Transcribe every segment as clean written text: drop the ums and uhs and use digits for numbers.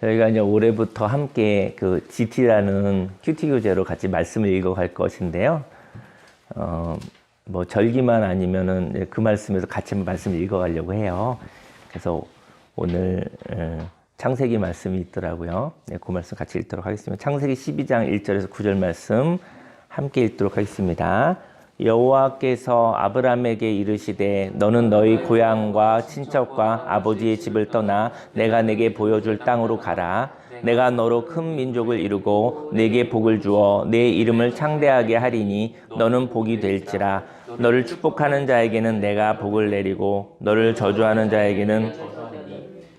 저희가 이제 올해부터 함께 그 GT라는 큐티 교재로 같이 말씀을 읽어갈 것인데요. 뭐 절기만 아니면은 그 말씀에서 같이 말씀을 읽어가려고 해요. 그래서 오늘 창세기 말씀이 있더라고요. 네, 그 말씀 같이 읽도록 하겠습니다. 창세기 12장 1절에서 9절 말씀 함께 읽도록 하겠습니다. 여호와께서 아브람에게 이르시되 너는 너희 고향과 친척과 아버지의 집을 떠나 내가 내게 보여줄 땅으로 가라. 내가 너로 큰 민족을 이루고 내게 복을 주어 내 이름을 창대하게 하리니 너는 복이 될지라. 너를 축복하는 자에게는 내가 복을 내리고 너를 저주하는 자에게는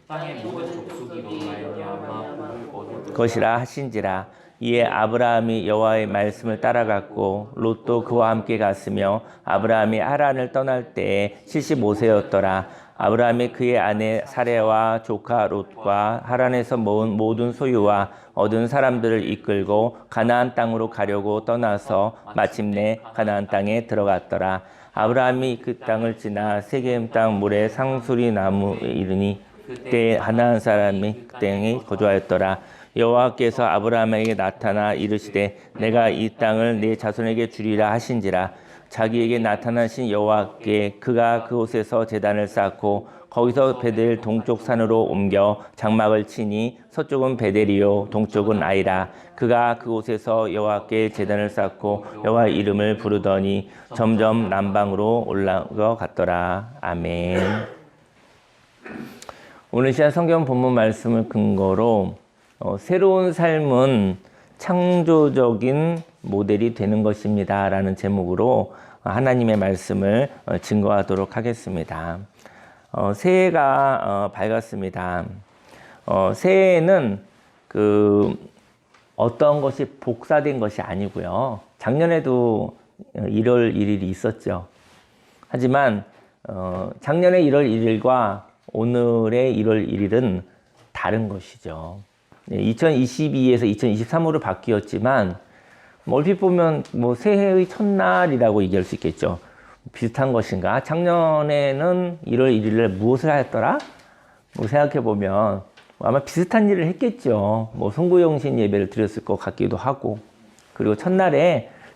땅의 모든 족속이 너로 말미암아 복을 얻을 것이라 하신지라. 이에 아브라함이 여호와의 말씀을 따라갔고 롯도 그와 함께 갔으며 아브라함이 하란을 떠날 때에 75세였더라. 아브라함이 그의 아내 사레와 조카 롯과 하란에서 모은 모든 소유와 얻은 사람들을 이끌고 가나안 땅으로 가려고 떠나서 마침내 가나안 땅에 들어갔더라. 아브라함이 그 땅을 지나 세겜 땅 물에 상수리 나무에 이르니 그때 가나안 사람이 그 땅에 거주하였더라. 여호와께서 아브라함에게 나타나 이르시되 내가 이 땅을 네 자손에게 주리라 하신지라. 자기에게 나타나신 여호와께 그가 그곳에서 제단을 쌓고 거기서 베델 동쪽 산으로 옮겨 장막을 치니 서쪽은 베델이요 동쪽은 아이라. 그가 그곳에서 여호와께 제단을 쌓고 여호와의 이름을 부르더니 점점 남방으로 올라가 갔더라. 아멘. 오늘 시간 성경 본문 말씀을 근거로 새로운 삶은 창조적인 모델이 되는 것입니다 라는 제목으로 하나님의 말씀을 증거하도록 하겠습니다. 새해가 밝았습니다. 새해에는 어떤 것이 복사된 것이 아니고요. 작년에도 1월 1일이 있었죠. 하지만 작년에 1월 1일과 오늘의 1월 1일은 다른 것이죠. 2022에서 2023으로 바뀌었지만 얼핏 보면 뭐 새해의 첫날이라고 얘기할 수 있겠죠. 비슷한 것인가? 작년에는 1월 1일에 무엇을 하였더라? 뭐 생각해 보면 아마 비슷한 일을 했겠죠. 뭐 송구영신 예배를 드렸을 것 같기도 하고, 그리고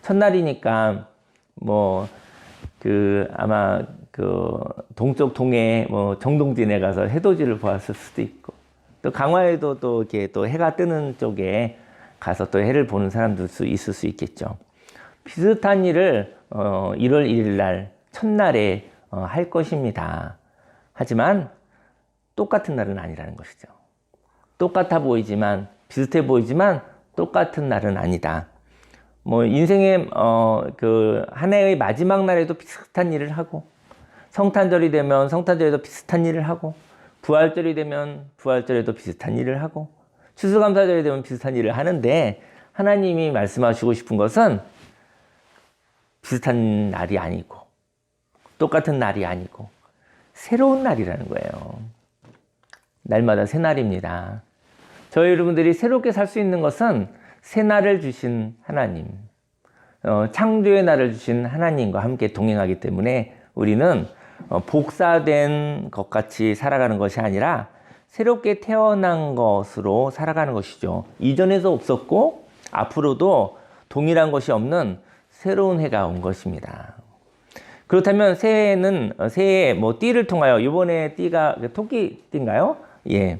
첫날이니까 뭐 아마 동쪽 동해 뭐 정동진에 가서 해돋이를 보았을 수도 있고, 또 강화에도 또 이렇게 또 해가 뜨는 쪽에 가서 또 해를 보는 사람도 있을 수 있겠죠. 비슷한 일을 1월 1일 날 첫날에 할 것입니다. 하지만 똑같은 날은 아니라는 것이죠. 똑같아 보이지만, 비슷해 보이지만 똑같은 날은 아니다. 뭐 인생의 한 해의 마지막 날에도 비슷한 일을 하고, 성탄절이 되면 성탄절에도 비슷한 일을 하고, 부활절이 되면 부활절에도 비슷한 일을 하고, 추수감사절이 되면 비슷한 일을 하는데, 하나님이 말씀하시고 싶은 것은 비슷한 날이 아니고 똑같은 날이 아니고 새로운 날이라는 거예요. 날마다 새 날입니다. 저희 여러분들이 새롭게 살 수 있는 것은 새 날을 주신 하나님, 창조의 날을 주신 하나님과 함께 동행하기 때문에 우리는 복사된 것 같이 살아가는 것이 아니라 새롭게 태어난 것으로 살아가는 것이죠. 이전에도 없었고 앞으로도 동일한 것이 없는 새로운 해가 온 것입니다. 그렇다면 새해에 뭐 띠를 통하여, 이번에 띠가 토끼띠인가요? 예.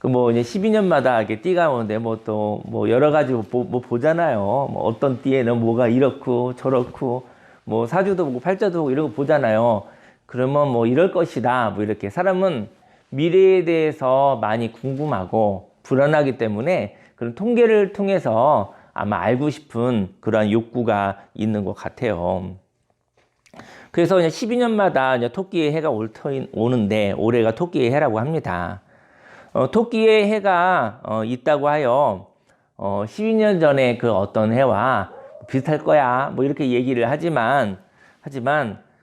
이제 12년마다 이렇게 띠가 오는데 뭐 여러 가지 뭐 보잖아요. 뭐 어떤 띠에는 뭐가 이렇고 저렇고 뭐 사주도 보고 팔자도 보고 이런 거 보잖아요. 그러면 뭐 이럴 것이다. 뭐 이렇게 사람은 미래에 대해서 많이 궁금하고 불안하기 때문에 그런 통계를 통해서 아마 알고 싶은 그러한 욕구가 있는 것 같아요. 그래서 이제 12년마다 이제 토끼의 해가 오는데 올해가 토끼의 해라고 합니다. 토끼의 해가 있다고 하여 12년 전에 그 어떤 해와 비슷할 거야 뭐 이렇게 얘기를 하지만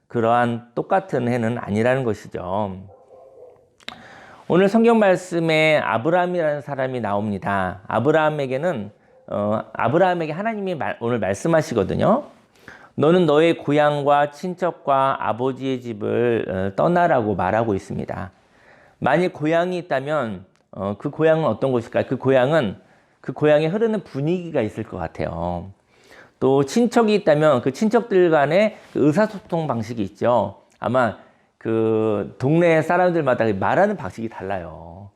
그러한 똑같은 해는 아니라는 것이죠. 오늘 성경 말씀에 아브라함이라는 사람이 나옵니다. 아브라함에게 하나님이 오늘 말씀하시거든요. 너는 너의 고향과 친척과 아버지의 집을 떠나라고 말하고 있습니다. 만일 고향이 있다면 그 고향은 어떤 곳일까요? 그 고향은 그 고향에 흐르는 분위기가 있을 것 같아요. 또 친척이 있다면 그 친척들 간의 그 의사소통 방식이 있죠. 아마 그 동네 사람들마다 말하는 방식이 달라요.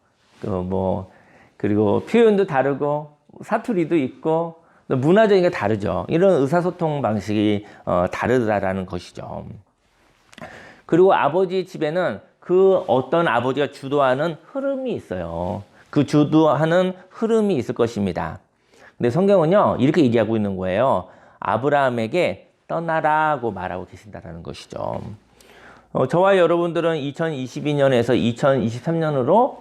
그리고 표현도 다르고 사투리도 있고 또 문화적인 게 다르죠. 이런 의사소통 방식이 다르다라는 것이죠. 그리고 아버지 집에는 그 어떤 아버지가 주도하는 흐름이 있어요. 그 주도하는 흐름이 있을 것입니다. 근데 성경은요, 이렇게 얘기하고 있는 거예요. 아브라함에게 떠나라고 말하고 계신다는 것이죠. 저와 여러분들은 2022년에서 2023년으로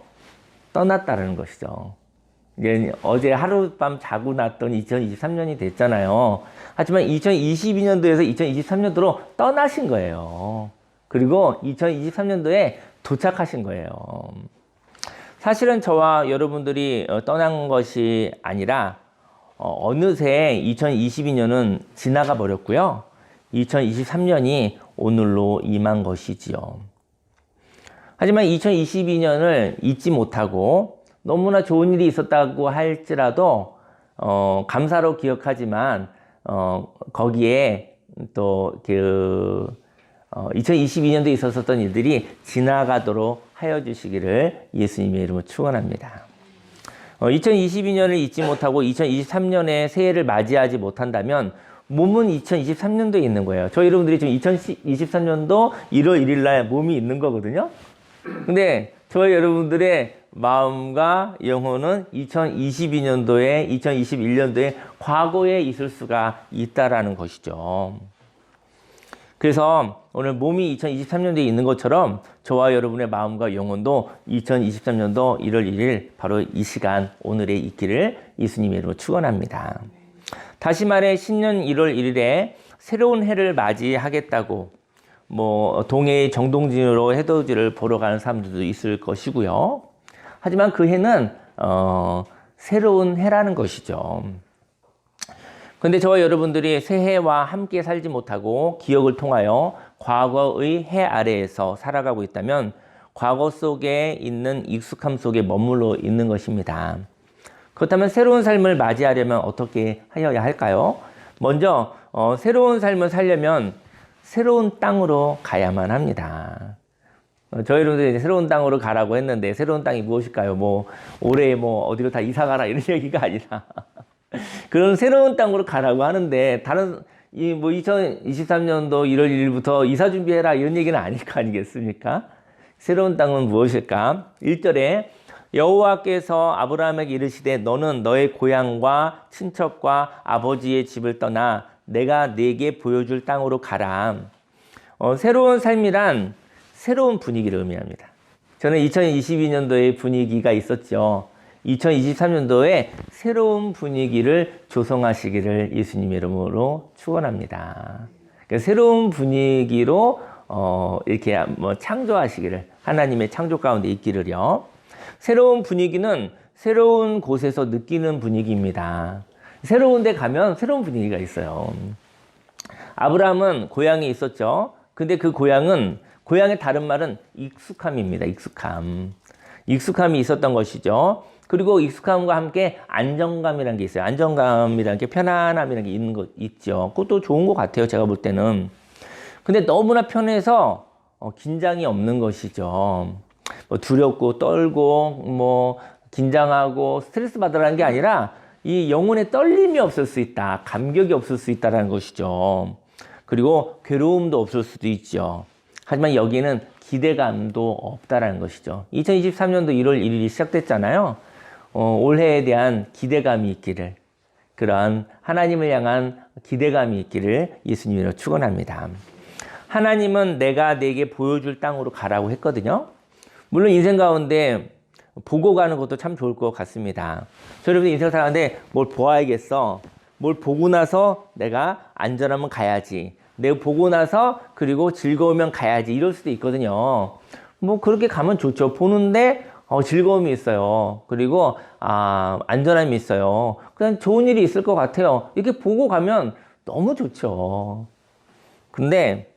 떠났다는 것이죠. 이제 어제 하룻밤 자고 났더니 2023년이 됐잖아요. 하지만 2022년도에서 2023년도로 떠나신 거예요. 그리고 2023년도에 도착하신 거예요. 사실은 저와 여러분들이 떠난 것이 아니라 어느새 2022년은 지나가 버렸고요. 2023년이 오늘로 임한 것이지요. 하지만 2022년을 잊지 못하고 너무나 좋은 일이 있었다고 할지라도 감사로 기억하지만 거기에 또 2022년도에 있었던 일들이 지나가도록 하여 주시기를 예수님의 이름으로 축원합니다. 2022년을 잊지 못하고 2023년에 새해를 맞이하지 못한다면 몸은 2023년도에 있는 거예요. 저희 여러분들이 지금 2023년도 1월 1일 날 몸이 있는 거거든요. 근데 저희 여러분들의 마음과 영혼은 2022년도에 2021년도에 과거에 있을 수가 있다라는 것이죠. 그래서 오늘 몸이 2023년도에 있는 것처럼 저와 여러분의 마음과 영혼도 2023년도 1월 1일 바로 이 시간 오늘에 있기를 예수님의 이름으로 축원합니다. 다시 말해 신년 1월 1일에 새로운 해를 맞이하겠다고 동해의 정동진으로 해돋이를 보러 가는 사람들도 있을 것이고요. 하지만 그 해는 새로운 해라는 것이죠. 그런데 저와 여러분들이 새해와 함께 살지 못하고 기억을 통하여 과거의 해 아래에서 살아가고 있다면 과거 속에 있는 익숙함 속에 머물러 있는 것입니다. 그렇다면 새로운 삶을 맞이하려면 어떻게 하여야 할까요? 먼저 새로운 삶을 살려면 새로운 땅으로 가야만 합니다. 저희 여러분들이 이제 새로운 땅으로 가라고 했는데 새로운 땅이 무엇일까요? 올해 어디로 다 이사 가라 이런 얘기가 아니라 그런 새로운 땅으로 가라고 하는데 다른 2023년도 1월 1일부터 이사 준비해라 이런 얘기는 아닐 거 아니겠습니까? 새로운 땅은 무엇일까? 1절에 여호와께서 아브라함에게 이르시되 너는 너의 고향과 친척과 아버지의 집을 떠나 내가 네게 보여줄 땅으로 가라. 새로운 삶이란 새로운 분위기를 의미합니다. 저는 2022년도에 분위기가 있었죠. 2023년도에 새로운 분위기를 조성하시기를 예수님의 이름으로 축원합니다. 그러니까 새로운 분위기로 이렇게 창조하시기를 하나님의 창조 가운데 있기를요. 새로운 분위기는 새로운 곳에서 느끼는 분위기입니다. 새로운 데 가면 새로운 분위기가 있어요. 아브라함은 고향에 있었죠. 근데 그 고향의 다른 말은 익숙함입니다. 익숙함이 있었던 것이죠. 그리고 익숙함과 함께 안정감이라는 게 있어요. 안정감이라는 게 편안함이라는 게 있죠. 그것도 좋은 것 같아요. 제가 볼 때는. 근데 너무나 편해서 긴장이 없는 것이죠. 두렵고 떨고 긴장하고 스트레스 받으라는 게 아니라 이 영혼에 떨림이 없을 수 있다. 감격이 없을 수 있다는 것이죠. 그리고 괴로움도 없을 수도 있죠. 하지만 여기에는 기대감도 없다라는 것이죠. 2023년도 1월 1일이 시작됐잖아요. 올해에 대한 기대감이 있기를, 그러한 하나님을 향한 기대감이 있기를 예수님으로 축원합니다. 하나님은 내가 네게 보여줄 땅으로 가라고 했거든요. 물론 인생 가운데 보고 가는 것도 참 좋을 것 같습니다. 저 여러분 인생 살아가는데 뭘 보아야겠어. 뭘 보고 나서 내가 안전하면 가야지. 내가 보고 나서 그리고 즐거우면 가야지. 이럴 수도 있거든요. 그렇게 가면 좋죠. 보는데 즐거움이 있어요. 그리고 안전함이 있어요. 그냥 좋은 일이 있을 것 같아요. 이렇게 보고 가면 너무 좋죠. 근데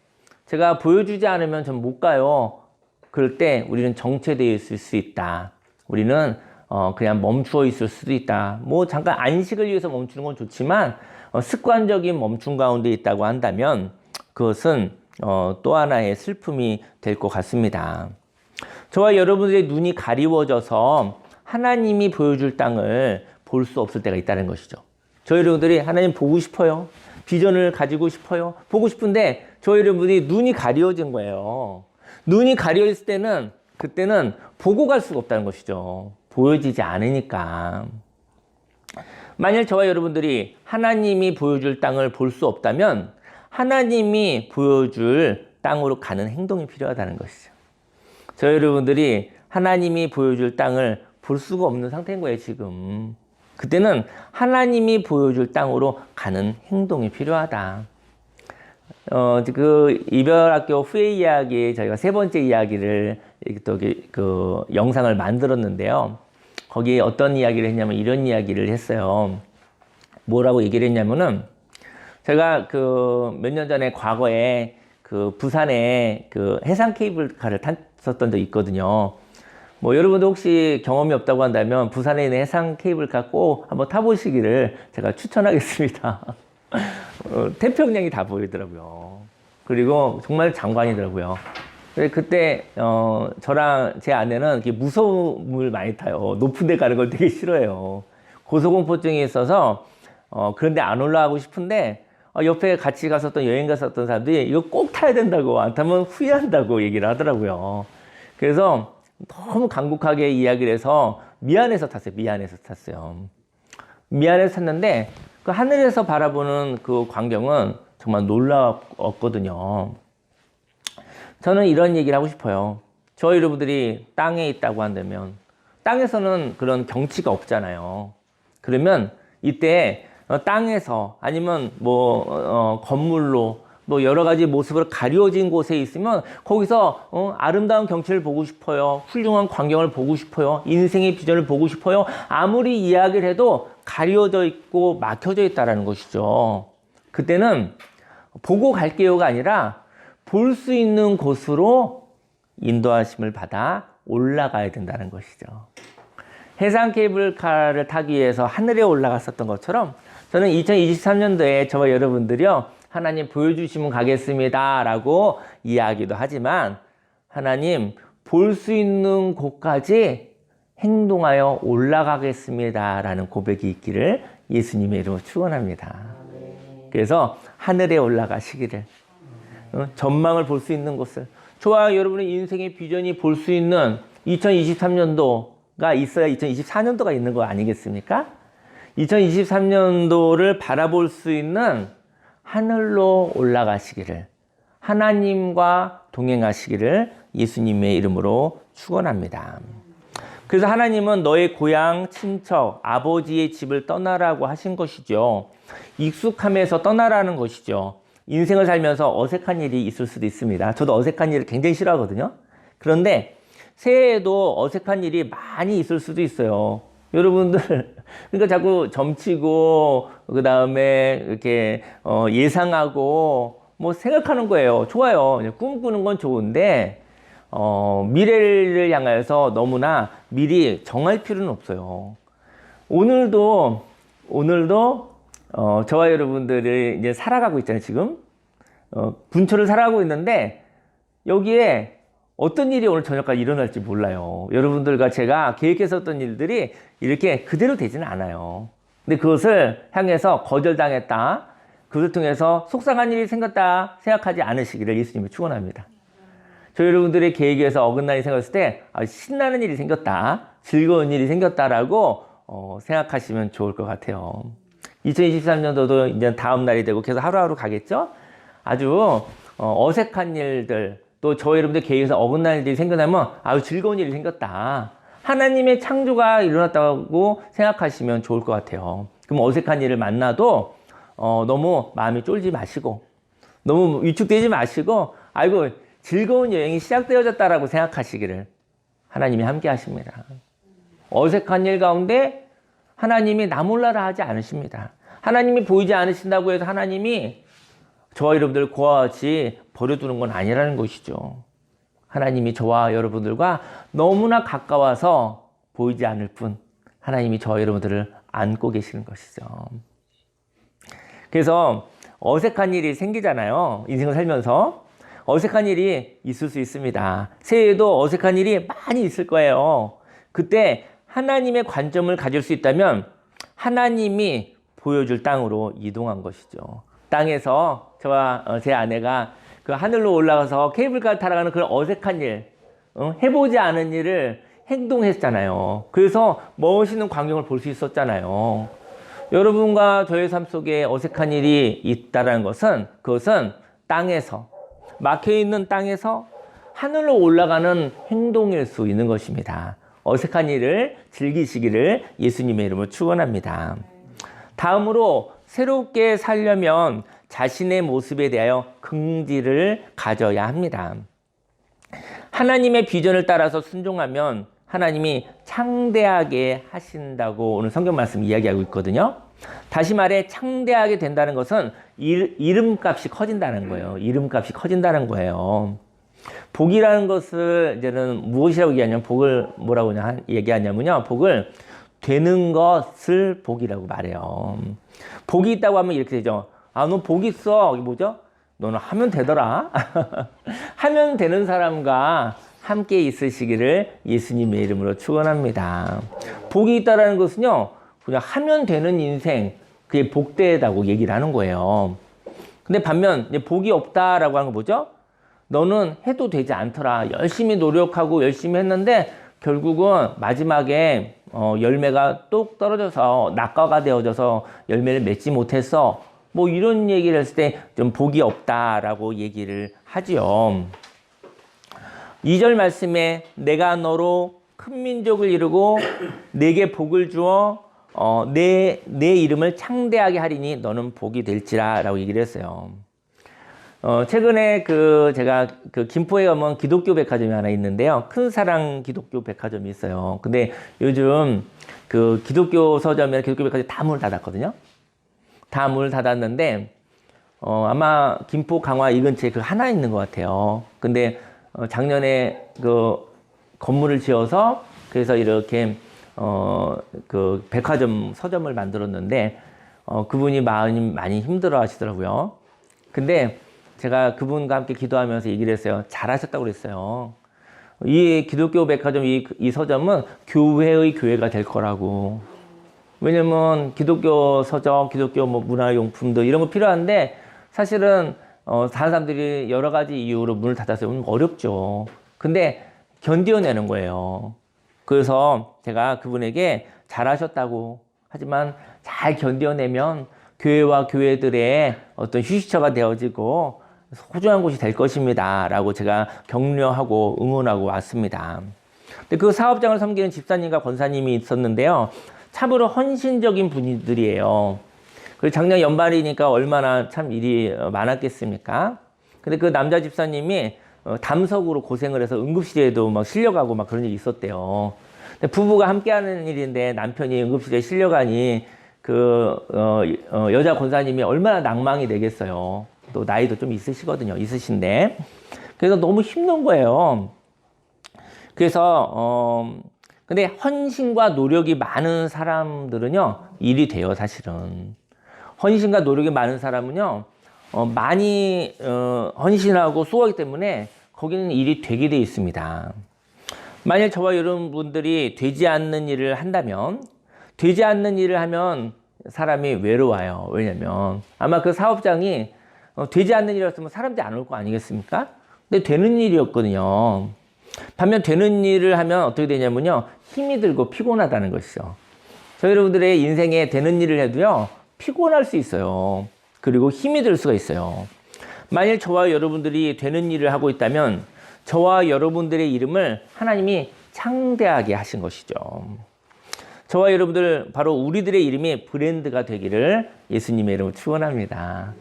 제가 보여주지 않으면 전 못 가요. 그럴 때 우리는 정체되어 있을 수 있다. 우리는 그냥 멈추어 있을 수도 있다. 뭐 잠깐 안식을 위해서 멈추는 건 좋지만 습관적인 멈춤 가운데 있다고 한다면 그것은 또 하나의 슬픔이 될 것 같습니다. 저와 여러분들의 눈이 가리워져서 하나님이 보여줄 땅을 볼 수 없을 때가 있다는 것이죠. 저희 여러분들이 하나님 보고 싶어요. 비전을 가지고 싶어요. 보고 싶은데 저희 여러분들이 눈이 가리워진 거예요. 눈이 가려있을 때는 그때는 보고 갈 수가 없다는 것이죠. 보여지지 않으니까. 만약 저와 여러분들이 하나님이 보여줄 땅을 볼 수 없다면 하나님이 보여줄 땅으로 가는 행동이 필요하다는 것이죠. 저희 여러분들이 하나님이 보여줄 땅을 볼 수가 없는 상태인 거예요, 지금. 그때는 하나님이 보여줄 땅으로 가는 행동이 필요하다. 그 이별학교 후의 이야기, 저희가 세 번째 이야기를 또 그 영상을 만들었는데요. 거기에 어떤 이야기를 했냐면 이런 이야기를 했어요. 뭐라고 얘기를 했냐면은 제가 그 몇 년 전에 과거에 그 부산에 그 해상 케이블카를 탔었던 적 있거든요. 뭐 여러분도 혹시 경험이 없다고 한다면 부산에 있는 해상 케이블카 꼭 한번 타보시기를 제가 추천하겠습니다. 태평양이 다 보이더라고요. 그리고 정말 장관이더라고요. 그때 저랑 제 아내는 이렇게 무서움을 많이 타요. 높은 데 가는 걸 되게 싫어해요. 고소공포증이 있어서 그런데 안 올라가고 싶은데 옆에 같이 갔었던 여행 갔었던 사람들이 이거 꼭 타야 된다고, 안 타면 후회한다고 얘기를 하더라고요. 그래서 너무 간곡하게 이야기를 해서 미안해서 탔어요. 미안해서 탔는데 그 하늘에서 바라보는 그 광경은 정말 놀라웠거든요. 저는 이런 얘기를 하고 싶어요. 저희 여러분들이 땅에 있다고 한다면 땅에서는 그런 경치가 없잖아요. 그러면 이때 땅에서 아니면 뭐 건물로 뭐 여러 가지 모습으로 가려진 곳에 있으면 거기서 아름다운 경치를 보고 싶어요. 훌륭한 광경을 보고 싶어요. 인생의 비전을 보고 싶어요. 아무리 이야기를 해도 가려져 있고 막혀져 있다는 것이죠. 그때는 보고 갈게요가 아니라 볼 수 있는 곳으로 인도하심을 받아 올라가야 된다는 것이죠. 해상 케이블카를 타기 위해서 하늘에 올라갔었던 것처럼 저는 2023년도에 저와 여러분들이요, 하나님 보여주시면 가겠습니다 라고 이야기도 하지만 하나님 볼 수 있는 곳까지 행동하여 올라가겠습니다 라는 고백이 있기를 예수님의 이름으로 축원합니다. 그래서 하늘에 올라가시기를, 전망을 볼 수 있는 곳을, 저와 여러분의 인생의 비전이 볼 수 있는 2023년도가 있어야 2024년도가 있는 거 아니겠습니까? 2023년도를 바라볼 수 있는 하늘로 올라가시기를, 하나님과 동행하시기를 예수님의 이름으로 축원합니다. 그래서 하나님은 너의 고향, 친척, 아버지의 집을 떠나라고 하신 것이죠. 익숙함에서 떠나라는 것이죠. 인생을 살면서 어색한 일이 있을 수도 있습니다. 저도 어색한 일을 굉장히 싫어하거든요. 그런데 새해에도 어색한 일이 많이 있을 수도 있어요. 여러분들, 그러니까 자꾸 점치고, 그 다음에 이렇게, 예상하고, 뭐 생각하는 거예요. 좋아요. 꿈꾸는 건 좋은데, 미래를 향해서 너무나 미리 정할 필요는 없어요. 오늘도, 저와 여러분들이 이제 살아가고 있잖아요, 지금. 분초를 살아가고 있는데, 여기에 어떤 일이 오늘 저녁까지 일어날지 몰라요. 여러분들과 제가 계획했었던 일들이 이렇게 그대로 되지는 않아요. 근데 그것을 향해서 거절당했다, 그것을 통해서 속상한 일이 생겼다 생각하지 않으시기를 예수님이 축원합니다. 저희 여러분들의 계획에서 어긋난이 생겼을 때 신나는 일이 생겼다, 즐거운 일이 생겼다라고 생각하시면 좋을 것 같아요. 2023년도도 이제 다음 날이 되고 계속 하루하루 가겠죠? 아주 어색한 일들, 또 저희 여러분들 계획에서 어긋난 일들이 생겨나면 아주 즐거운 일이 생겼다, 하나님의 창조가 일어났다고 생각하시면 좋을 것 같아요. 그럼 어색한 일을 만나도 너무 마음이 쫄지 마시고, 너무 위축되지 마시고, 아이고 즐거운 여행이 시작되어졌다라고 생각하시기를 하나님이 함께 하십니다. 어색한 일 가운데 하나님이 나 몰라라 하지 않으십니다. 하나님이 보이지 않으신다고 해서 하나님이 저와 여러분들을 고아같이 버려두는 건 아니라는 것이죠. 하나님이 저와 여러분들과 너무나 가까워서 보이지 않을 뿐 하나님이 저와 여러분들을 안고 계시는 것이죠. 그래서 어색한 일이 생기잖아요. 인생을 살면서 어색한 일이 있을 수 있습니다. 새해에도 어색한 일이 많이 있을 거예요. 그때 하나님의 관점을 가질 수 있다면 하나님이 보여줄 땅으로 이동한 것이죠. 땅에서 저와 제 아내가 그 하늘로 올라가서 케이블카 타러 가는 그런 어색한 일, 해보지 않은 일을 행동했잖아요. 그래서 멋있는 광경을 볼 수 있었잖아요. 여러분과 저의 삶 속에 어색한 일이 있다는 것은 그것은 땅에서 막혀있는 땅에서 하늘로 올라가는 행동일 수 있는 것입니다. 어색한 일을 즐기시기를 예수님의 이름으로 축원합니다. 다음으로 새롭게 살려면 자신의 모습에 대하여 긍지를 가져야 합니다. 하나님의 비전을 따라서 순종하면 하나님이 창대하게 하신다고 오늘 성경 말씀 이야기하고 있거든요. 다시 말해 창대하게 된다는 것은 이름값이 커진다는 거예요. 이름값이 커진다는 거예요. 복이라는 것을 이제는 무엇이라고 얘기하냐면 복을 뭐라고 얘기하냐면요. 복을 되는 것을 복이라고 말해요. 복이 있다고 하면 이렇게 되죠. 아, 너 복 있어. 이게 뭐죠? 너는 하면 되더라. 하면 되는 사람과 함께 있으시기를 예수님의 이름으로 축원합니다. 복이 있다라는 것은요. 그냥 하면 되는 인생, 그게 복되다고 얘기를 하는 거예요. 근데 반면 복이 없다라고 하는 거 뭐죠? 너는 해도 되지 않더라. 열심히 노력하고 열심히 했는데 결국은 마지막에 열매가 뚝 떨어져서 낙과가 되어져서 열매를 맺지 못했어. 뭐 이런 얘기를 했을 때 좀 복이 없다라고 얘기를 하지요. 2절 말씀에 내가 너로 큰 민족을 이루고 내게 복을 주어 내 이름을 창대하게 하리니 너는 복이 될지라 라고 얘기를 했어요. 최근에 제가 김포에 가면 기독교 백화점이 하나 있는데요. 큰 사랑 기독교 백화점이 있어요. 근데 요즘 그 기독교 서점이나 기독교 백화점이 다 문을 닫았거든요. 다 문을 닫았는데, 아마 김포 강화 이 근처에 하나 있는 것 같아요. 근데 작년에 건물을 지어서 그래서 이렇게 백화점 서점을 만들었는데 그분이 많이 힘들어 하시더라고요. 근데 제가 그분과 함께 기도하면서 얘기를 했어요. 잘하셨다고 그랬어요. 이 기독교 백화점 이 서점은 교회의 교회가 될 거라고. 왜냐면 기독교 서점, 기독교 문화용품들 이런 거 필요한데 사실은 다른 사람들이 여러 가지 이유로 문을 닫았어요. 어렵죠. 근데 견뎌내는 거예요. 그래서 제가 그분에게 잘하셨다고, 하지만 잘 견뎌내면 교회와 교회들의 어떤 휴식처가 되어지고 소중한 곳이 될 것입니다 라고 제가 격려하고 응원하고 왔습니다. 근데 그 사업장을 섬기는 집사님과 권사님이 있었는데요. 참으로 헌신적인 분들이에요. 그리고 작년 연말이니까 얼마나 참 일이 많았겠습니까? 근데 그 남자 집사님이 담석으로 고생을 해서 응급실에도 막 실려가고 막 그런 일이 있었대요. 근데 부부가 함께하는 일인데 남편이 응급실에 실려가니 여자 권사님이 얼마나 낭망이 되겠어요. 또 나이도 좀 있으신데. 그래서 너무 힘든 거예요. 그래서, 근데 헌신과 노력이 많은 사람들은요, 일이 돼요, 사실은. 헌신과 노력이 많은 사람은요, 많이 헌신하고 수고하기 때문에 거기는 일이 되게 돼 있습니다. 만약 저와 여러분들이 되지 않는 일을 한다면, 되지 않는 일을 하면 사람이 외로워요. 왜냐면 아마 그 사업장이 되지 않는 일이었으면 사람들이 안 올 거 아니겠습니까? 근데 되는 일이었거든요. 반면 되는 일을 하면 어떻게 되냐면요, 힘이 들고 피곤하다는 것이죠. 저희 여러분들의 인생에 되는 일을 해도요, 피곤할 수 있어요. 그리고 힘이 들 수가 있어요. 만일 저와 여러분들이 되는 일을 하고 있다면 저와 여러분들의 이름을 하나님이 창대하게 하신 것이죠. 저와 여러분들, 바로 우리들의 이름이 브랜드가 되기를 예수님의 이름으로 축원합니다.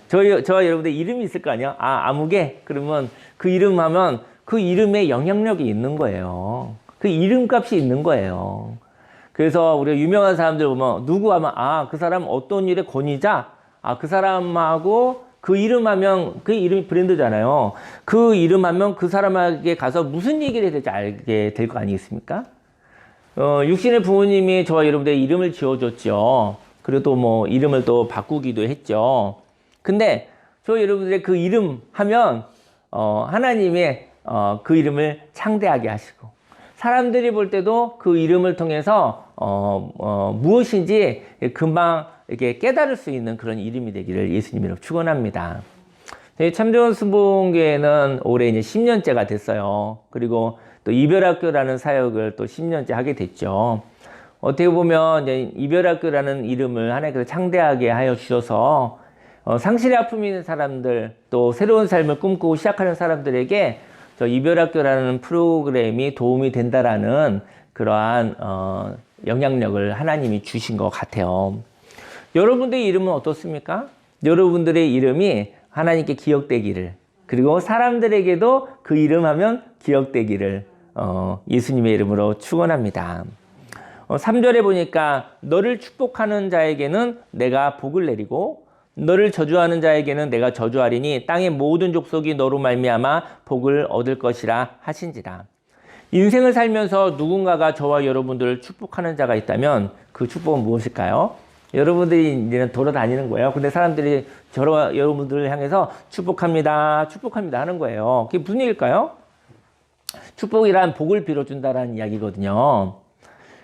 저와 여러분들 이름이 있을 거 아니야? 아무개? 그러면 그 이름 하면 그 이름에 영향력이 있는 거예요. 그 이름값이 있는 거예요. 그래서 우리가 유명한 사람들 보면 누구 하면 그 사람 어떤 일의 권위자? 그 사람하고 그 이름 하면 그 이름이 브랜드잖아요. 그 이름 하면 그 사람에게 가서 무슨 얘기를 해야 될지 알게 될 거 아니겠습니까? 육신의 부모님이 저와 여러분들의 이름을 지어줬죠. 그리고 또 뭐 이름을 또 바꾸기도 했죠. 근데 저 여러분들의 그 이름 하면 하나님의 그 이름을 창대하게 하시고 사람들이 볼 때도 그 이름을 통해서 무엇인지 금방 이렇게 깨달을 수 있는 그런 이름이 되기를 예수님으로 축원합니다. 저희 참좋은 수봉교회는 올해 이제 10년째가 됐어요. 그리고 또 이별학교라는 사역을 또 10년째 하게 됐죠. 어떻게 보면 이제 이별학교라는 이름을 하나님께서 창대하게 하여 주셔서 상실의 아픔이 있는 사람들 또 새로운 삶을 꿈꾸고 시작하는 사람들에게 저 이별학교라는 프로그램이 도움이 된다라는 그러한 영향력을 하나님이 주신 것 같아요. 여러분들의 이름은 어떻습니까? 여러분들의 이름이 하나님께 기억되기를 그리고 사람들에게도 그 이름하면 기억되기를 예수님의 이름으로 축원합니다. 3절에 보니까 너를 축복하는 자에게는 내가 복을 내리고 너를 저주하는 자에게는 내가 저주하리니 땅의 모든 족속이 너로 말미암아 복을 얻을 것이라 하신지라. 인생을 살면서 누군가가 저와 여러분들을 축복하는 자가 있다면 그 축복은 무엇일까요? 여러분들이 이제는 돌아다니는 거예요. 근데 사람들이 저와 여러분들을 향해서 축복합니다, 축복합니다 하는 거예요. 그게 무슨 얘기일까요? 축복이란 복을 빌어준다라는 이야기거든요.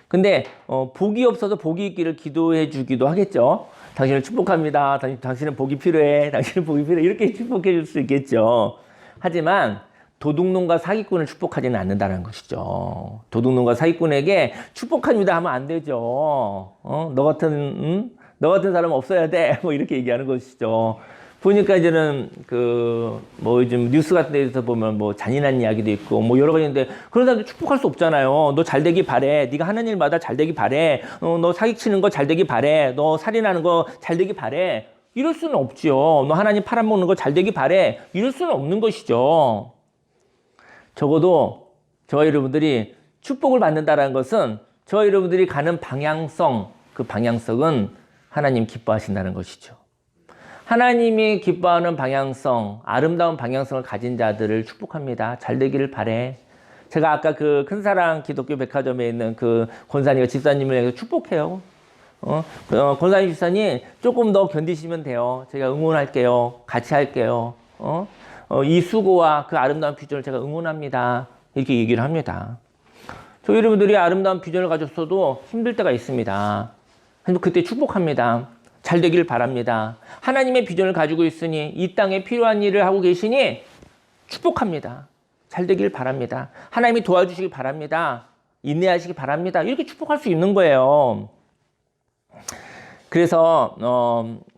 근데 복이 없어서 복이 있기를 기도해 주기도 하겠죠. 당신을 축복합니다. 당신은 복이 필요해. 당신은 복이 필요해. 이렇게 축복해 줄 수 있겠죠. 하지만 도둑놈과 사기꾼을 축복하지는 않는다는 것이죠. 도둑놈과 사기꾼에게 축복합니다 하면 안 되죠. 너 같은 사람 없어야 돼. 뭐 이렇게 얘기하는 것이죠. 보니까 이제는 뭐 요즘 뉴스 같은 데서 보면 뭐 잔인한 이야기도 있고 뭐 여러 가지 있는데 그런 사람들 축복할 수 없잖아요. 너 잘 되기 바래. 네가 하는 일마다 잘 되기 바래. 너 사기치는 거 잘 되기 바래. 너 살인하는 거 잘 되기 바래. 이럴 수는 없죠. 너 하나님 팔아먹는 거 잘 되기 바래. 이럴 수는 없는 것이죠. 적어도 저와 여러분들이 축복을 받는다는 것은 저와 여러분들이 가는 방향성, 그 방향성은 하나님 기뻐하신다는 것이죠. 하나님이 기뻐하는 방향성, 아름다운 방향성을 가진 자들을 축복합니다. 잘 되기를 바래. 제가 아까 그 큰사랑 기독교 백화점에 있는 그 권사님과 집사님을 축복해요. 권사님 집사님 조금 더 견디시면 돼요. 제가 응원할게요. 같이 할게요. 이 수고와 그 아름다운 비전을 제가 응원합니다. 이렇게 얘기를 합니다. 저 여러분들이 아름다운 비전을 가졌어도 힘들 때가 있습니다. 하지만 그때 축복합니다. 잘 되기를 바랍니다. 하나님의 비전을 가지고 있으니 이 땅에 필요한 일을 하고 계시니 축복합니다. 잘 되기를 바랍니다. 하나님이 도와주시기 바랍니다. 인내하시기 바랍니다. 이렇게 축복할 수 있는 거예요. 그래서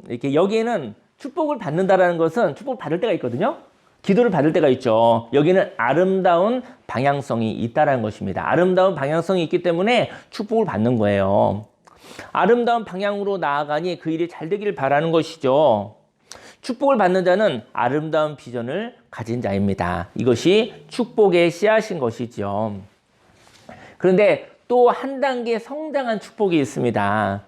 이렇게 여기에는 축복을 받는다라는 것은 축복을 받을 때가 있거든요. 기도를 받을 때가 있죠. 여기는 아름다운 방향성이 있다라는 것입니다. 아름다운 방향성이 있기 때문에 축복을 받는 거예요. 아름다운 방향으로 나아가니 그 일이 잘 되기를 바라는 것이죠. 축복을 받는 자는 아름다운 비전을 가진 자입니다. 이것이 축복의 씨앗인 것이죠. 그런데 또 한 단계 성장한 축복이 있습니다.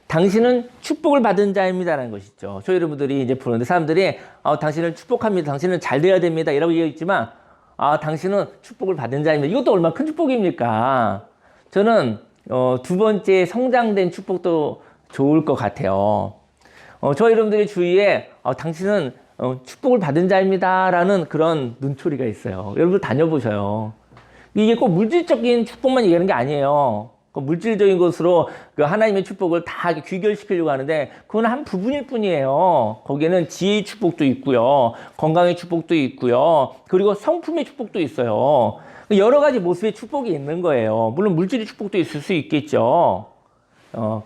당신은 축복을 받은 자입니다라는 것이죠. 저희 여러분들이 이제 부르는데 사람들이 당신을 축복합니다. 당신은 잘 돼야 됩니다. 이라고 얘기했지만 당신은 축복을 받은 자입니다. 이것도 얼마나 큰 축복입니까? 저는 두 번째 성장된 축복도 좋을 것 같아요. 저희 여러분들의 주위에 당신은 축복을 받은 자입니다라는 그런 눈초리가 있어요. 여러분 다녀보셔요. 이게 꼭 물질적인 축복만 얘기하는 게 아니에요. 그 물질적인 것으로 그 하나님의 축복을 다 귀결시키려고 하는데 그건 한 부분일 뿐이에요. 거기에는 지혜의 축복도 있고요. 건강의 축복도 있고요. 그리고 성품의 축복도 있어요. 여러 가지 모습의 축복이 있는 거예요. 물론 물질의 축복도 있을 수 있겠죠.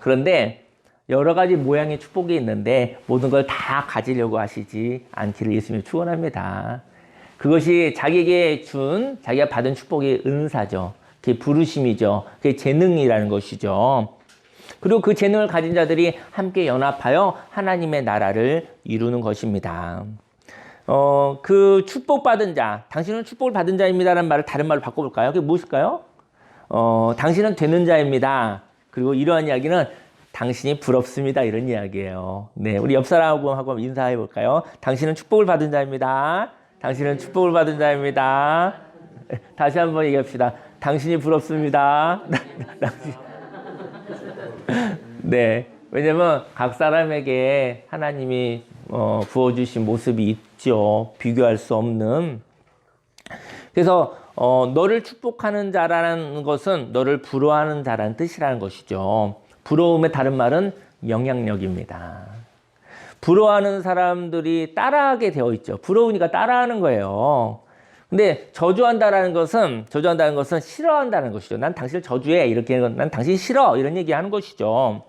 그런데 여러 가지 모양의 축복이 있는데 모든 걸 다 가지려고 하시지 않기를 예수님이 축원합니다. 그것이 자기에게 준 자기가 받은 축복의 은사죠. 그게 부르심이죠. 그게 재능이라는 것이죠. 그리고 그 재능을 가진 자들이 함께 연합하여 하나님의 나라를 이루는 것입니다. 그 축복받은 자, 당신은 축복을 받은 자입니다라는 말을 다른 말로 바꿔볼까요? 그게 무엇일까요? 당신은 되는 자입니다. 그리고 이러한 이야기는 당신이 부럽습니다. 이런 이야기예요. 네, 우리 옆 사람하고 인사해 볼까요? 당신은 축복을 받은 자입니다. 당신은 축복을 받은 자입니다. 다시 한번 얘기합시다. 당신이 부럽습니다. 네. 왜냐면 각 사람에게 하나님이 부어주신 모습이 있죠. 비교할 수 없는. 그래서 너를 축복하는 자라는 것은 너를 부러워하는 자라는 뜻이라는 것이죠. 부러움의 다른 말은 영향력입니다. 부러워하는 사람들이 따라하게 되어 있죠. 부러우니까 따라하는 거예요. 근데 저주한다는 것은 싫어한다는 것이죠. 난 당신을 저주해. 이렇게 난 당신 싫어. 이런 얘기하는 것이죠.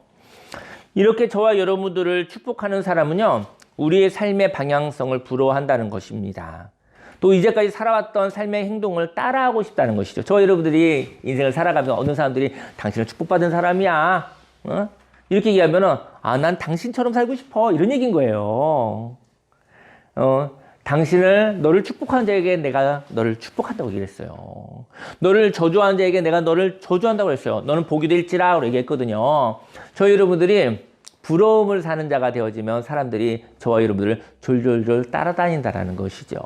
이렇게 저와 여러분들을 축복하는 사람은요, 우리의 삶의 방향성을 부러워한다는 것입니다. 또 이제까지 살아왔던 삶의 행동을 따라하고 싶다는 것이죠. 저와 여러분들이 인생을 살아가면서 어느 사람들이 당신을 축복받은 사람이야. 이렇게 얘기하면은, 난 당신처럼 살고 싶어. 이런 얘기인 거예요. 너를 축복하는 자에게 내가 너를 축복한다고 얘기했어요. 너를 저주하는 자에게 내가 너를 저주한다고 했어요. 너는 복이 될지라 얘기했거든요. 저희 여러분들이 부러움을 사는 자가 되어지면 사람들이 저와 여러분들을 졸졸졸 따라다닌다라는 것이죠.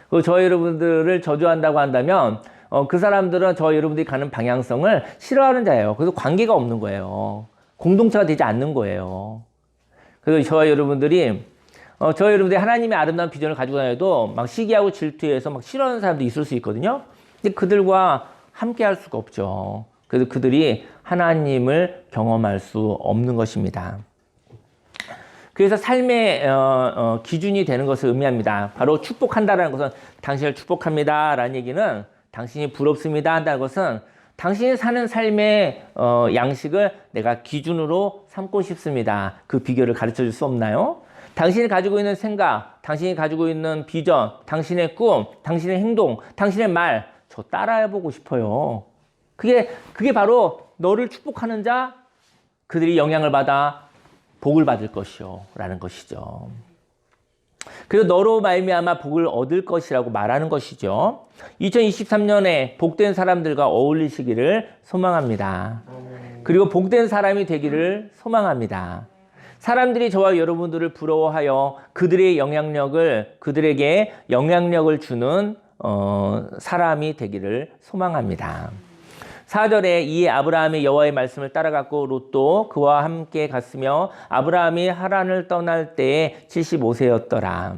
그리고 저와 여러분들을 저주한다고 한다면 그 사람들은 저와 여러분들이 가는 방향성을 싫어하는 자예요. 그래서 관계가 없는 거예요. 공동체가 되지 않는 거예요. 그래서 저와 여러분들이 하나님의 아름다운 비전을 가지고 다녀도 막 시기하고 질투해서 막 싫어하는 사람도 있을 수 있거든요. 근데 그들과 함께 할 수가 없죠. 그래서 그들이 하나님을 경험할 수 없는 것입니다. 그래서 삶의 기준이 되는 것을 의미합니다. 바로 축복한다라는 것은 당신을 축복합니다라는 얘기는 당신이 부럽습니다 한다는 것은 당신이 사는 삶의 양식을 내가 기준으로 삼고 싶습니다. 그 비결을 가르쳐 줄 수 없나요? 당신이 가지고 있는 생각, 당신이 가지고 있는 비전, 당신의 꿈, 당신의 행동, 당신의 말, 저 따라해보고 싶어요. 그게 바로 너를 축복하는 자, 그들이 영향을 받아 복을 받을 것이요 라는 것이죠. 그래서 너로 말미암아 복을 얻을 것이라고 말하는 것이죠. 2023년에 복된 사람들과 어울리시기를 소망합니다. 그리고 복된 사람이 되기를 소망합니다. 사람들이 저와 여러분들을 부러워하여 그들에게 영향력을 주는 사람이 되기를 소망합니다. 4절에 이에 아브라함이 여호와의 말씀을 따라갔고 롯도 그와 함께 갔으며 아브라함이 하란을 떠날 때에 75세였더라.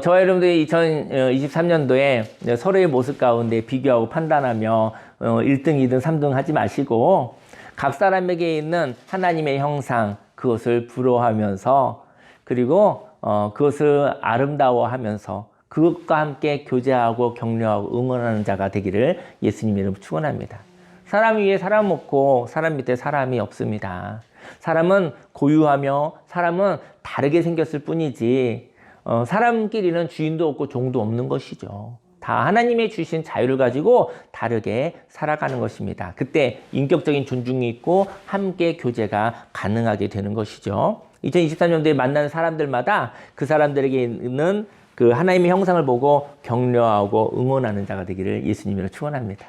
저와 여러분들이 2023년도에 서로의 모습 가운데 비교하고 판단하며 1등, 2등, 3등 하지 마시고 각 사람에게 있는 하나님의 형상 그것을 부러워하면서 그리고 그것을 아름다워하면서 그것과 함께 교제하고 격려하고 응원하는 자가 되기를 예수님 이름으로 축원합니다. 사람 위에 사람 없고 사람 밑에 사람이 없습니다. 사람은 고유하며 사람은 다르게 생겼을 뿐이지 사람끼리는 주인도 없고 종도 없는 것이죠. 다 하나님의 주신 자유를 가지고 다르게 살아가는 것입니다. 그때 인격적인 존중이 있고 함께 교제가 가능하게 되는 것이죠. 2023년도에 만나는 사람들마다 그 사람들에게 있는 그 하나님의 형상을 보고 격려하고 응원하는 자가 되기를 예수님으로 축원합니다.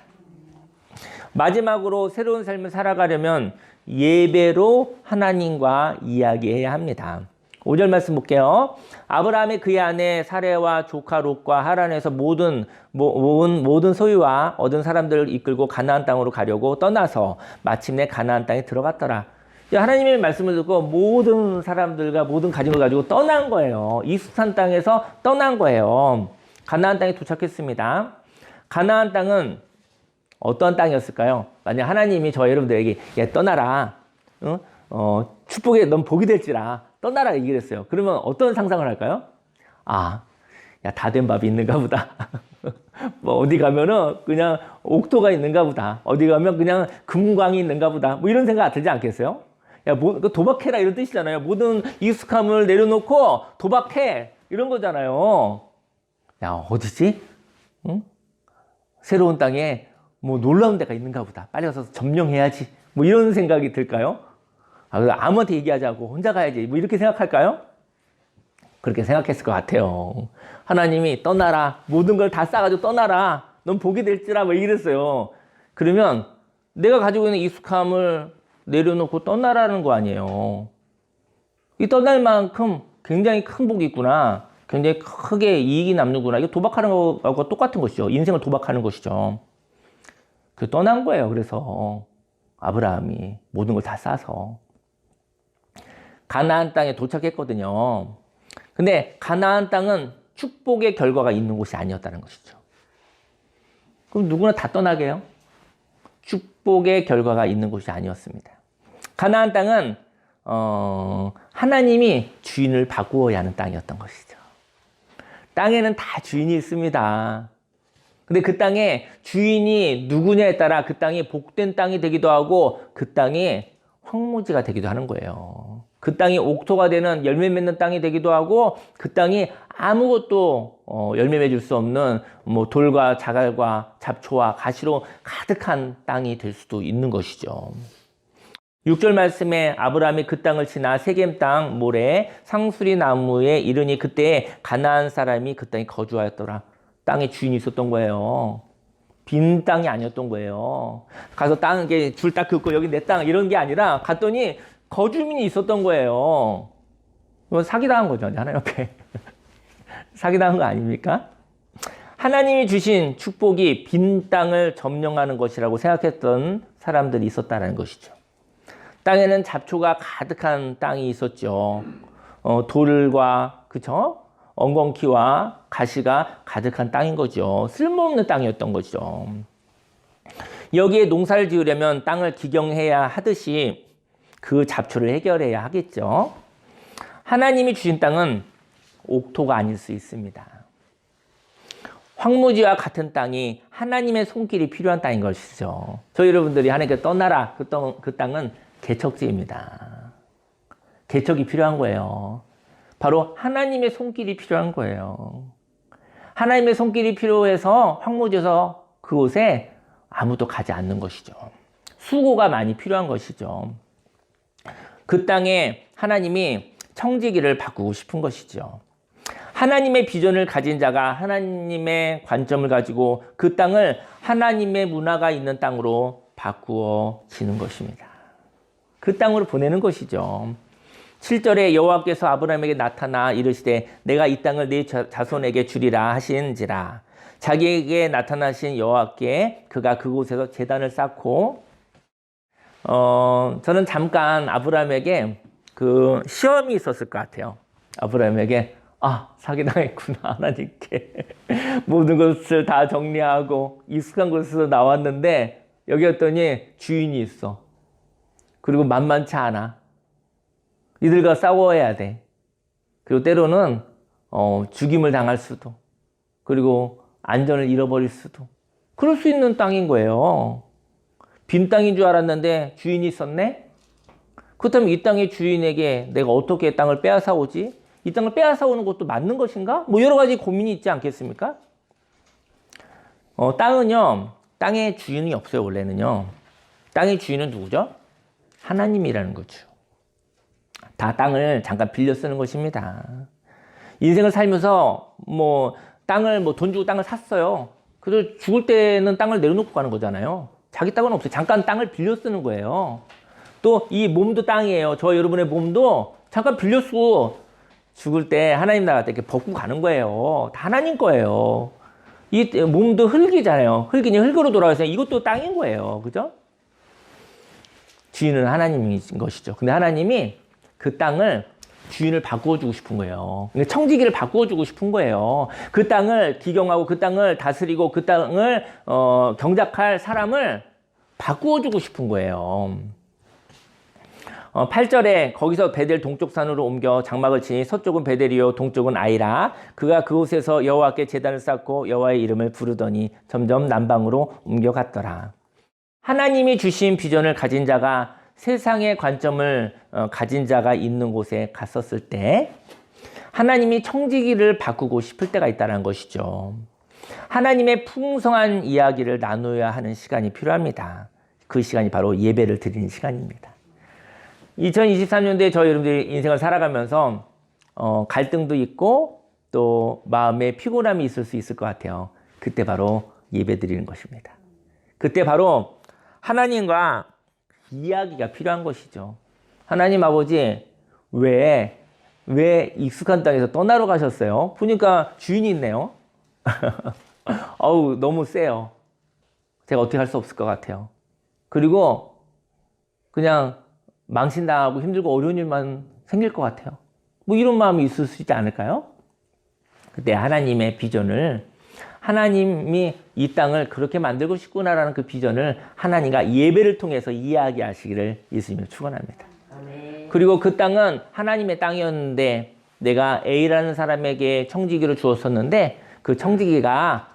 마지막으로 새로운 삶을 살아가려면 예배로 하나님과 이야기해야 합니다. 5절 말씀 볼게요. 아브라함이 그의 아내 사레와 조카 롯과 하란에서 모든 소유와 얻은 사람들을 이끌고 가나안 땅으로 가려고 떠나서 마침내 가나안 땅에 들어갔더라. 하나님의 말씀을 듣고 모든 사람들과 모든 가진 걸 가지고 떠난 거예요. 이스탄 땅에서 떠난 거예요. 가나안 땅에 도착했습니다. 가나안 땅은 어떤 땅이었을까요? 만약 하나님이 저 여러분들에게 떠나라. 축복에 넌 복이 될지라. 떠나라 얘기를 했어요. 그러면 어떤 상상을 할까요? 다 된 밥이 있는가 보다. 뭐 어디 가면은 그냥 옥토가 있는가 보다. 어디 가면 그냥 금광이 있는가 보다. 뭐 이런 생각 들지 않겠어요? 도박해라 이런 뜻이잖아요. 모든 익숙함을 내려놓고 도박해 이런 거잖아요. 어디지? 응? 새로운 땅에 뭐 놀라운 데가 있는가 보다. 빨리 가서 점령해야지. 뭐 이런 생각이 들까요? 아무한테 얘기하자고 혼자 가야지. 뭐 이렇게 생각할까요? 그렇게 생각했을 것 같아요. 하나님이 떠나라. 모든 걸 다 싸가지고 떠나라. 넌 복이 될지라 뭐 이랬어요. 그러면 내가 가지고 있는 익숙함을 내려놓고 떠나라는 거 아니에요. 이 떠날 만큼 굉장히 큰 복이 있구나. 굉장히 크게 이익이 남는구나. 이거 도박하는 거하고 똑같은 것이죠. 인생을 도박하는 것이죠. 그 떠난 거예요. 그래서 아브라함이 모든 걸 다 싸서 가나안 땅에 도착했거든요. 근데 가나안 땅은 축복의 결과가 있는 곳이 아니었다는 것이죠. 그럼 누구나 다 떠나게요? 축복의 결과가 있는 곳이 아니었습니다. 가나안 땅은 하나님이 주인을 바꾸어야 하는 땅이었던 것이죠. 땅에는 다 주인이 있습니다. 근데 그 땅에 주인이 누구냐에 따라 그 땅이 복된 땅이 되기도 하고 그 땅이 황무지가 되기도 하는 거예요. 그 땅이 옥토가 되는 열매 맺는 땅이 되기도 하고 그 땅이 아무것도 열매 맺을 수 없는 뭐 돌과 자갈과 잡초와 가시로 가득한 땅이 될 수도 있는 것이죠. 6절 말씀에 아브라함이 그 땅을 지나 세겜 땅 모래 상수리 나무에 이르니 그때 가나안 사람이 그 땅에 거주하였더라. 땅에 주인이 있었던 거예요. 빈 땅이 아니었던 거예요. 가서 땅에 줄 딱 긋고 여기 내 땅 이런 게 아니라 갔더니 거주민이 있었던 거예요. 이건 사기당한 거죠. 하나님 앞에. 사기당한 거 아닙니까? 하나님이 주신 축복이 빈 땅을 점령하는 것이라고 생각했던 사람들이 있었다는 것이죠. 땅에는 잡초가 가득한 땅이 있었죠. 돌과 그쵸? 엉겅퀴와 가시가 가득한 땅인 거죠. 쓸모없는 땅이었던 거죠. 여기에 농사를 지으려면 땅을 기경해야 하듯이 그 잡초를 해결해야 하겠죠. 하나님이 주신 땅은 옥토가 아닐 수 있습니다. 황무지와 같은 땅이 하나님의 손길이 필요한 땅인 것이죠. 저희 여러분들이 하나님께 떠나라 그 땅은 개척지입니다. 개척이 필요한 거예요. 바로 하나님의 손길이 필요한 거예요. 하나님의 손길이 필요해서 황무지에서 그곳에 아무도 가지 않는 것이죠. 수고가 많이 필요한 것이죠. 그 땅에 하나님이 청지기를 바꾸고 싶은 것이죠. 하나님의 비전을 가진 자가 하나님의 관점을 가지고 그 땅을 하나님의 문화가 있는 땅으로 바꾸어지는 것입니다. 그 땅으로 보내는 것이죠. 7절에 여호와께서 아브라함에게 나타나 이르시되 내가 이 땅을 네 자손에게 주리라 하신지라. 자기에게 나타나신 여호와께 그가 그곳에서 제단을 쌓고 저는 잠깐 아브라함에게 그 시험이 있었을 것 같아요. 아브라함에게 사기당했구나. 하나님께 모든 것을 다 정리하고 익숙한 곳에서 나왔는데 여기 왔더니 주인이 있어. 그리고 만만치 않아. 이들과 싸워야 돼. 그리고 때로는 죽임을 당할 수도, 그리고 안전을 잃어버릴 수도, 그럴 수 있는 땅인 거예요. 빈 땅인 줄 알았는데 주인이 있었네? 그렇다면 이 땅의 주인에게 내가 어떻게 땅을 빼앗아 오지? 이 땅을 빼앗아 오는 것도 맞는 것인가? 뭐 여러 가지 고민이 있지 않겠습니까? 땅은요, 땅의 주인이 없어요. 원래는요. 땅의 주인은 누구죠? 하나님이라는 거죠. 다 땅을 잠깐 빌려 쓰는 것입니다. 인생을 살면서 땅을 돈 주고 땅을 샀어요. 그래서 죽을 때는 땅을 내려놓고 가는 거잖아요. 자기 땅은 없어요. 잠깐 땅을 빌려 쓰는 거예요. 또 이 몸도 땅이에요. 저 여러분의 몸도 잠깐 빌려 쓰고 죽을 때 하나님 나라 때 이렇게 벗고 가는 거예요. 다 하나님 거예요. 이 몸도 흙이잖아요. 흙이니 흙으로 돌아가서 이것도 땅인 거예요. 그죠? 주인은 하나님인 것이죠. 근데 하나님이 그 땅을 주인을 바꾸어주고 싶은 거예요. 청지기를 바꾸어주고 싶은 거예요. 그 땅을 기경하고 그 땅을 다스리고 그 땅을 경작할 사람을 바꾸어주고 싶은 거예요. 8절에 거기서 베델 동쪽 산으로 옮겨 장막을 치니 서쪽은 베델이요 동쪽은 아이라. 그가 그곳에서 여호와께 제단을 쌓고 여호와의 이름을 부르더니 점점 남방으로 옮겨갔더라. 하나님이 주신 비전을 가진 자가 세상의 관점을 가진 자가 있는 곳에 갔었을 때 하나님이 청지기를 바꾸고 싶을 때가 있다는 것이죠. 하나님의 풍성한 이야기를 나누어야 하는 시간이 필요합니다. 그 시간이 바로 예배를 드리는 시간입니다. 2023년도에 저희 여러분들이 인생을 살아가면서 갈등도 있고 또 마음에 피곤함이 있을 수 있을 것 같아요. 그때 바로 예배 드리는 것입니다. 그때 바로 하나님과 이야기가 필요한 것이죠. 하나님 아버지, 왜 왜 익숙한 땅에서 떠나러 가셨어요? 보니까 주인이 있네요. 어우, 너무 세요. 제가 어떻게 할 수 없을 것 같아요. 그리고 그냥 망신당하고 힘들고 어려운 일만 생길 것 같아요. 뭐 이런 마음이 있을 수 있지 않을까요? 그때 하나님의 비전을, 하나님이 이 땅을 그렇게 만들고 싶구나라는 그 비전을 하나님과 예배를 통해서 이야기하시기를 예수님을 축원합니다. 그리고 그 땅은 하나님의 땅이었는데 내가 A라는 사람에게 청지기를 주었었는데 그 청지기가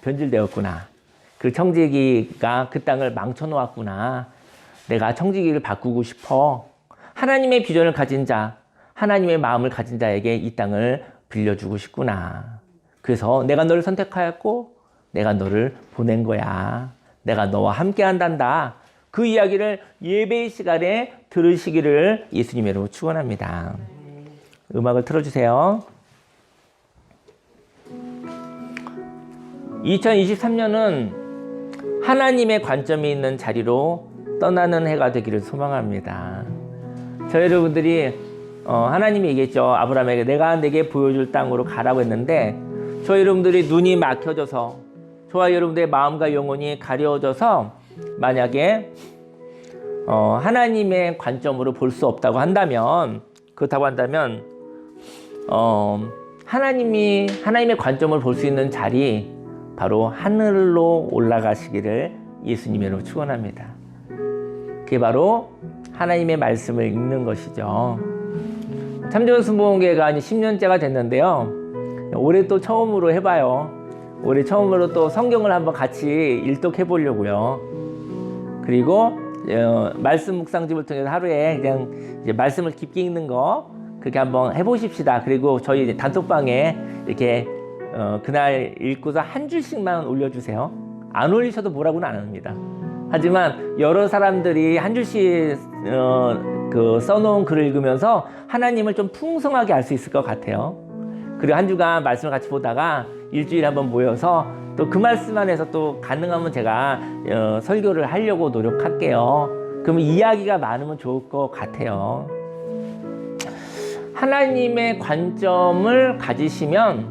변질되었구나. 그 청지기가 그 땅을 망쳐놓았구나. 내가 청지기를 바꾸고 싶어. 하나님의 비전을 가진 자, 하나님의 마음을 가진 자에게 이 땅을 빌려주고 싶구나. 그래서 내가 너를 선택하였고 내가 너를 보낸 거야. 내가 너와 함께 한단다. 그 이야기를 예배의 시간에 들으시기를 예수님의 이름으로 축원합니다. 음악을 틀어주세요. 2023년은 하나님의 관점이 있는 자리로 떠나는 해가 되기를 소망합니다. 저희 여러분들이 하나님이 얘기했죠. 아브라함에게 내가 내게 보여줄 땅으로 가라고 했는데 저희 여러분들이 눈이 막혀져서 저와 여러분들의 마음과 영혼이 가려져서 만약에 하나님의 관점으로 볼 수 없다고 한다면, 그렇다고 한다면 하나님의 관점을 볼 수 있는 자리, 바로 하늘로 올라가시기를 예수님의 이름으로 축원합니다. 그게 바로 하나님의 말씀을 읽는 것이죠. 참전순복음교회가 10년째가 됐는데요. 올해 또 처음으로 해봐요. 올해 처음으로 또 성경을 한번 같이 일독해 보려고요. 그리고 말씀 묵상집을 통해서 하루에 그냥 이제 말씀을 깊게 읽는 거 그렇게 한번 해보십시다. 그리고 저희 이제 단톡방에 이렇게 그날 읽고서 한 줄씩만 올려주세요. 안 올리셔도 뭐라고는 안 합니다. 하지만 여러 사람들이 한 줄씩 써놓은 글을 읽으면서 하나님을 좀 풍성하게 알 수 있을 것 같아요. 그리고 한 주간 말씀을 같이 보다가 일주일에 한번 모여서 또 그 말씀 안에서 또 가능하면 제가 설교를 하려고 노력할게요. 그러면 이야기가 많으면 좋을 것 같아요. 하나님의 관점을 가지시면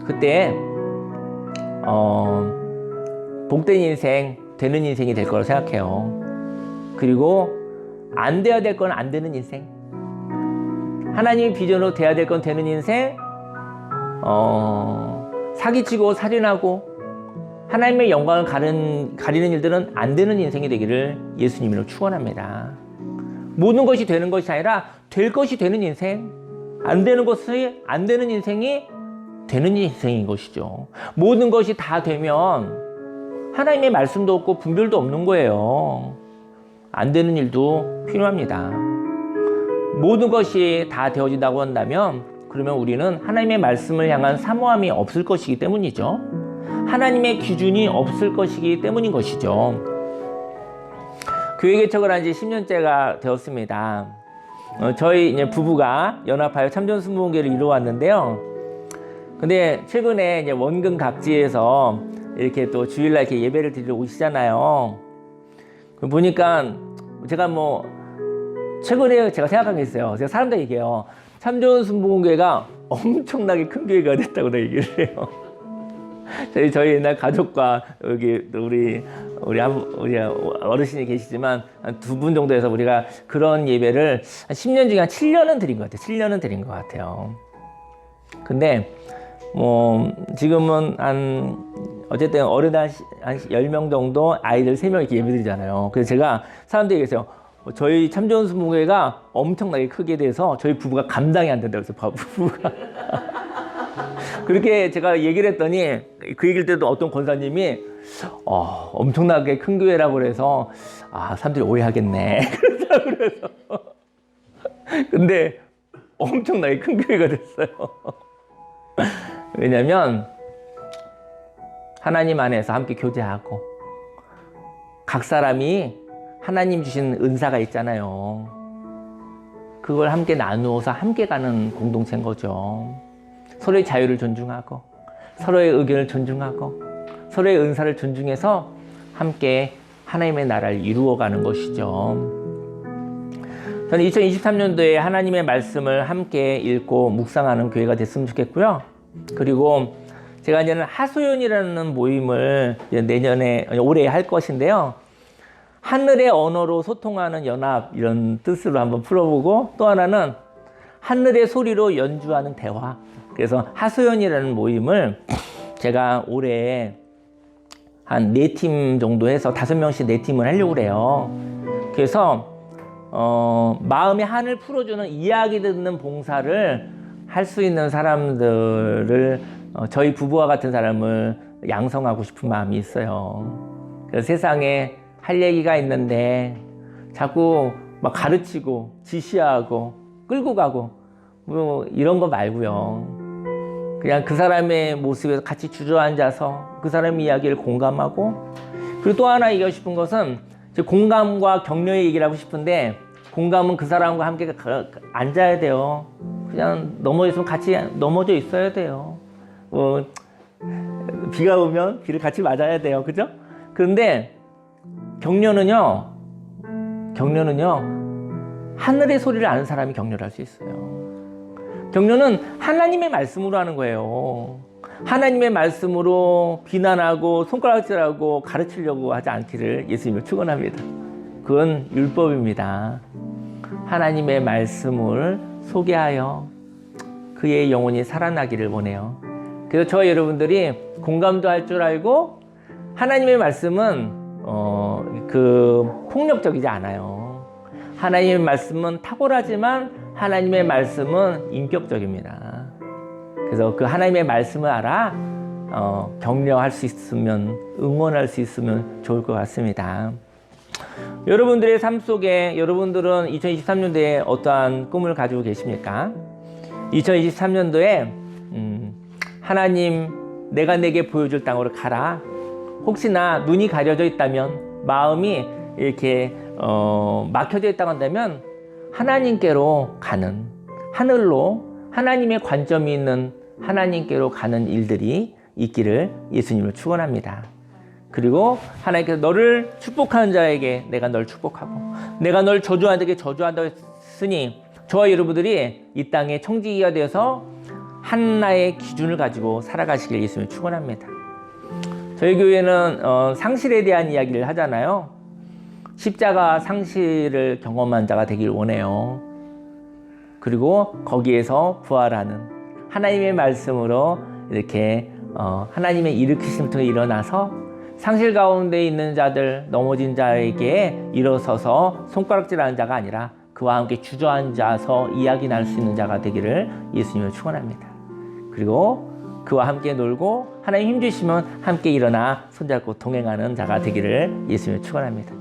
그때 복된 인생, 되는 인생이 될 거라고 생각해요. 그리고 안 돼야 될 건 안 되는 인생, 하나님의 비전으로 돼야 될 건 되는 인생, 사기치고 살인하고 하나님의 영광을 가리는 일들은 안 되는 인생이 되기를 예수님으로 축원합니다. 모든 것이 되는 것이 아니라 될 것이 되는 인생, 안 되는 것이 안 되는 인생이 되는 인생인 것이죠. 모든 것이 다 되면 하나님의 말씀도 없고 분별도 없는 거예요. 안 되는 일도 필요합니다. 모든 것이 다 되어진다고 한다면 그러면 우리는 하나님의 말씀을 향한 사모함이 없을 것이기 때문이죠. 하나님의 기준이 없을 것이기 때문인 것이죠. 교회 개척을 한 지 10년째가 되었습니다. 저희 이제 부부가 연합하여 참전순복음교회를 이루어왔는데요. 근데 최근에 이제 원근 각지에서 이렇게 또 주일날 이렇게 예배를 드리러 오시잖아요. 보니까 제가 최근에 제가 생각한 게 있어요. 제가 사람들 얘기해요. 참전순복음교회가 엄청나게 큰 교회가 됐다고 얘기를 해요. 저희 옛날 가족과 여기 우리 어르신이 계시지만 한 2분 정도 해서 우리가 그런 예배를 한 10년 중에 한 7년은 드린 것 같아요. 7년은 드린 것 같아요. 근데 지금은 어쨌든 어른 한 10명 정도, 아이들 3명 이렇게 예배 드리잖아요. 그래서 제가 사람들이 얘기했어요. 저희 참전순복음교회가 엄청나게 크게 돼서 저희 부부가 감당이 안 된다고 해서 부부가 그렇게 제가 얘기를 했더니 그 얘기를 때도 어떤 권사님이 엄청나게 큰 교회라고 그래서 사람들이 오해하겠네 그래서 근데 엄청나게 큰 교회가 됐어요. 왜냐면 하나님 안에서 함께 교제하고 각 사람이 하나님 주신 은사가 있잖아요. 그걸 함께 나누어서 함께 가는 공동체인 거죠. 서로의 자유를 존중하고 서로의 의견을 존중하고 서로의 은사를 존중해서 함께 하나님의 나라를 이루어가는 것이죠. 저는 2023년도에 하나님의 말씀을 함께 읽고 묵상하는 교회가 됐으면 좋겠고요. 그리고 제가 이제는 하소연이라는 모임을 내년에, 올해 할 것인데요. 하늘의 언어로 소통하는 연합, 이런 뜻으로 한번 풀어보고, 또 하나는 하늘의 소리로 연주하는 대화. 그래서 하소연이라는 모임을 제가 올해 한 4팀 정도 해서 5명씩 4팀을 하려고 그래요. 그래서 마음의 한을 풀어주는 이야기 듣는 봉사를 할 수 있는 사람들을, 저희 부부와 같은 사람을 양성하고 싶은 마음이 있어요. 그래서 세상에 할 얘기가 있는데 자꾸 막 가르치고 지시하고 끌고 가고 뭐 이런 거 말고요. 그냥 그 사람의 모습에서 같이 주저앉아서 그 사람의 이야기를 공감하고, 그리고 또 하나 얘기하고 싶은 것은 공감과 격려의 얘기를 하고 싶은데, 공감은 그 사람과 함께 앉아야 돼요. 그냥 넘어졌으면 같이 넘어져 있어야 돼요. 비가 오면 비를 같이 맞아야 돼요. 그죠? 그런데 격려는요, 하늘의 소리를 아는 사람이 격려를 할 수 있어요. 격려는 하나님의 말씀으로 하는 거예요. 하나님의 말씀으로 비난하고 손가락질하고 가르치려고 하지 않기를 예수님을 축원합니다. 그건 율법입니다. 하나님의 말씀을 소개하여 그의 영혼이 살아나기를 원해요. 그래서 저와 여러분들이 공감도 할 줄 알고, 하나님의 말씀은 폭력적이지 않아요. 하나님의 말씀은 탁월하지만 하나님의 말씀은 인격적입니다. 그래서 그 하나님의 말씀을 알아 격려할 수 있으면, 응원할 수 있으면 좋을 것 같습니다. 여러분들의 삶 속에 여러분들은 2023년도에 어떠한 꿈을 가지고 계십니까? 2023년도에 하나님, 내가 내게 보여줄 땅으로 가라. 혹시나 눈이 가려져 있다면, 마음이 이렇게 막혀져 있다고 한다면 하나님께로 가는, 하늘로 하나님의 관점이 있는 하나님께로 가는 일들이 있기를 예수님을 축원합니다. 그리고 하나님께서 너를 축복하는 자에게 내가 널 축복하고, 내가 널 저주하는 자에게 저주한다고 했으니, 저와 여러분들이 이 땅의 청지기가 되어서 하나의 기준을 가지고 살아가시길 예수님을 축원합니다. 저희 교회는 상실에 대한 이야기를 하잖아요. 십자가 상실을 경험한 자가 되길 원해요. 그리고 거기에서 부활하는 하나님의 말씀으로 이렇게 하나님의 일으키심을 통해 일어나서 상실 가운데 있는 자들, 넘어진 자에게 일어서서 손가락질하는 자가 아니라 그와 함께 주저앉아서 이야기 나눌 수 있는 자가 되기를 예수님을 축원합니다. 그리고 그와 함께 놀고 하나님 힘주시면 함께 일어나 손잡고 동행하는 자가 되기를 예수님을 축원합니다.